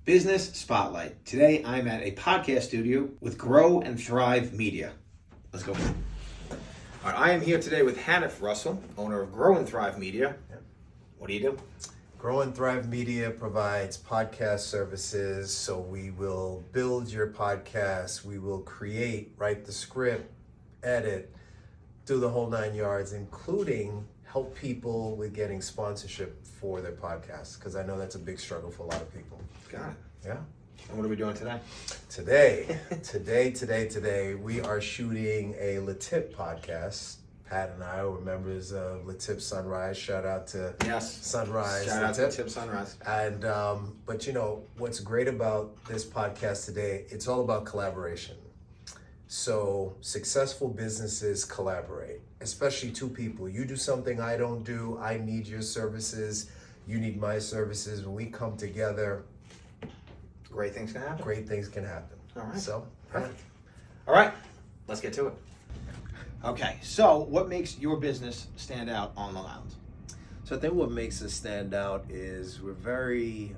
Business Spotlight. Today I'm at a podcast studio with Grow and Thrive Media. Let's go. All right, I am here today with Hanif Russell, owner of Grow and Thrive Media. What do you do? Grow and Thrive Media provides podcast services, so we will build your podcast, we will create, write the script, edit, do the whole 9 yards, including help people with getting sponsorship for their podcasts, because I know that's a big struggle for a lot of people. Got it. Yeah. And what are we doing today? Today, we are shooting a Latip podcast. Pat and I were members of Latip Sunrise. Shout out to Sunrise. Shout out to Latip Sunrise. And but you know what's great about this podcast today? It's all about collaboration. So successful businesses collaborate, especially two people. You do something I don't do. I need your services. You need my services. When we come together, great things can happen. Great things can happen. All right. So, perfect. All right, let's get to it. Okay, so what makes your business stand out on the lounge? So I think what makes us stand out is we're very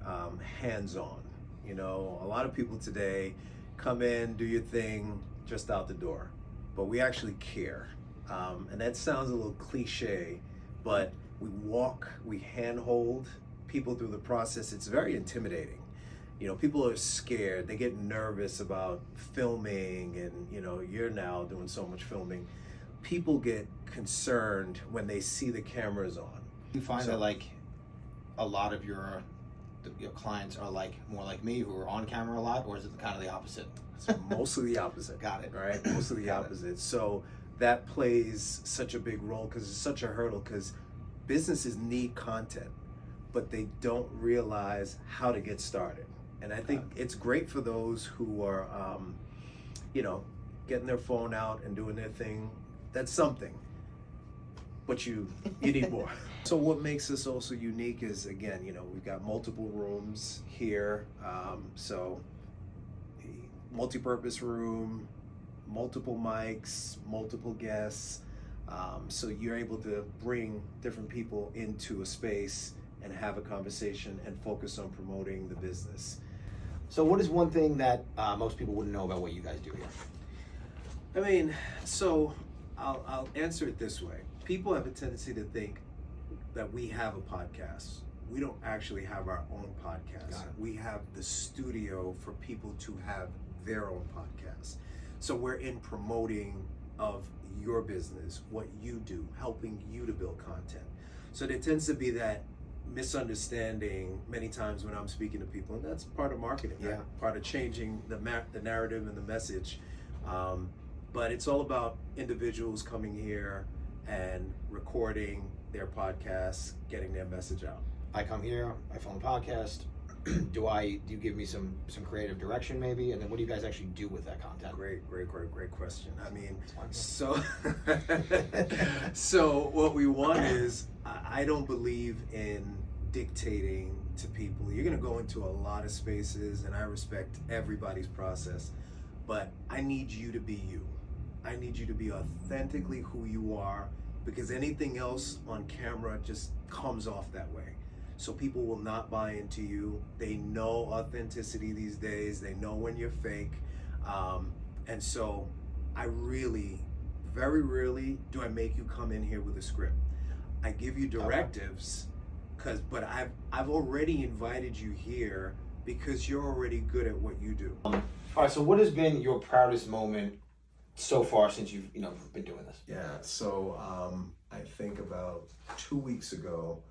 hands-on. You know, a lot of people today come in, do your thing, just out the door, but we actually care. And that sounds a little cliche, but we walk, we handhold people through the process. It's very intimidating. You know, people are scared. They get nervous about filming, and you know, you're now doing so much filming. People get concerned when they see the cameras on. You find that like a lot of your clients are like more like me, who are on camera a lot, or is it kind of the opposite? It's mostly the opposite. Got it. Right? Mostly the opposite. So that plays such a big role because it's such a hurdle, because businesses need content, but they don't realize how to get started. And I think it's great for those who are, you know, getting their phone out and doing their thing. That's something, but you need more. So what makes us also unique is, again, you know, we've got multiple rooms here. So multi-purpose room, multiple mics, multiple guests. So you're able to bring different people into a space and have a conversation and focus on promoting the business. So what is one thing that most people wouldn't know about what you guys do here? I mean, so I'll answer it this way. People have a tendency to think that we have a podcast. We don't actually have our own podcast. We have the studio for people to have their own podcast. So we're in promoting of your business, what you do, helping you to build content. So there tends to be that misunderstanding many times when I'm speaking to people, and that's part of marketing, right? Part of changing the narrative and the message. But it's all about individuals coming here and recording their podcasts, getting their message out. I come here, I film a podcast. Do you give me some creative direction maybe? And then what do you guys actually do with that content? Great question. I mean, so so what we want is, I don't believe in dictating to people. You're gonna go into a lot of spaces, and I respect everybody's process, but I need you to be you. I need you to be authentically who you are, because anything else on camera just comes off that way. So people will not buy into you. They know authenticity these days. They know when you're fake. And so I really, very rarely do I make you come in here with a script. I give you directives, but I've already invited you here because you're already good at what you do. All right, so what has been your proudest moment so far since you've been doing this? Yeah, so I think about 2 weeks ago,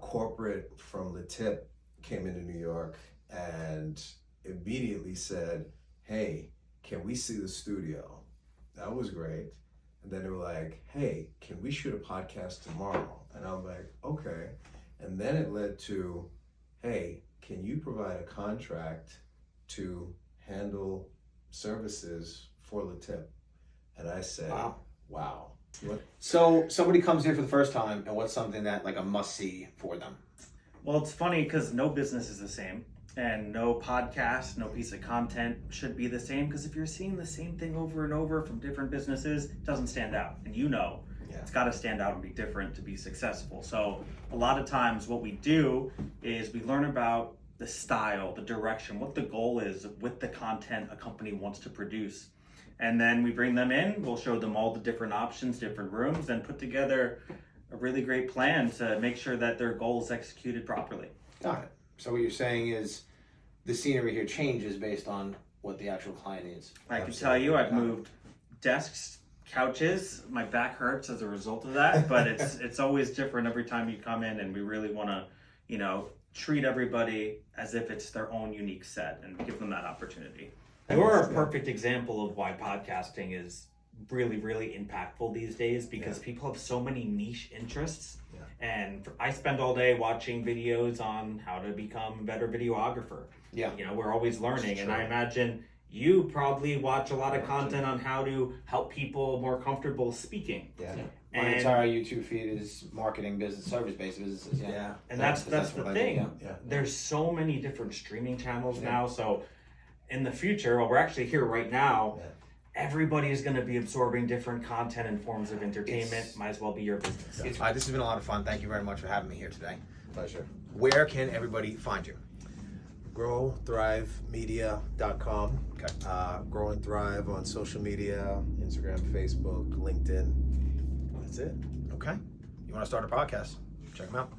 corporate from Latip came into New York and immediately said, hey, can we see the studio? That was great. And then they were like, hey, can we shoot a podcast tomorrow? And I'm like, okay. And then it led to, hey, can you provide a contract to handle services for Latip? And I said, wow. What? So somebody comes here for the first time, and what's something that like a must see for them? Well, it's funny because no business is the same, and no podcast, no piece of content should be the same, because if you're seeing the same thing over and over from different businesses, it doesn't stand out. And it's got to stand out and be different to be successful. So a lot of times what we do is we learn about the style, the direction, what the goal is with the content a company wants to produce. And then we bring them in, we'll show them all the different options, different rooms, and put together a really great plan to make sure that their goal is executed properly. Got it. So what you're saying is the scenery here changes based on what the actual client needs. I can tell you, I've moved desks, couches. My back hurts as a result of that, but it's always different every time you come in, and we really want to, treat everybody as if it's their own unique set and give them that opportunity. You're a perfect example of why podcasting is really, really impactful these days, because people have so many niche interests. And I spend all day watching videos on how to become a better videographer. We're always learning, and I imagine you probably watch a lot of content on how to help people more comfortable speaking. My entire YouTube feed is marketing, business, service-based businesses. And that's the thing. There's so many different streaming channels now. So in the future, we're actually here right now. Everybody is going to be absorbing different content and forms of entertainment. Might as well be your business. This has been a lot of fun. Thank you very much for having me here today. Pleasure. Where can everybody find you? GrowThriveMedia.com. Okay. Grow and Thrive on social media, Instagram, Facebook, LinkedIn. That's it. Okay. You want to start a podcast? Check them out.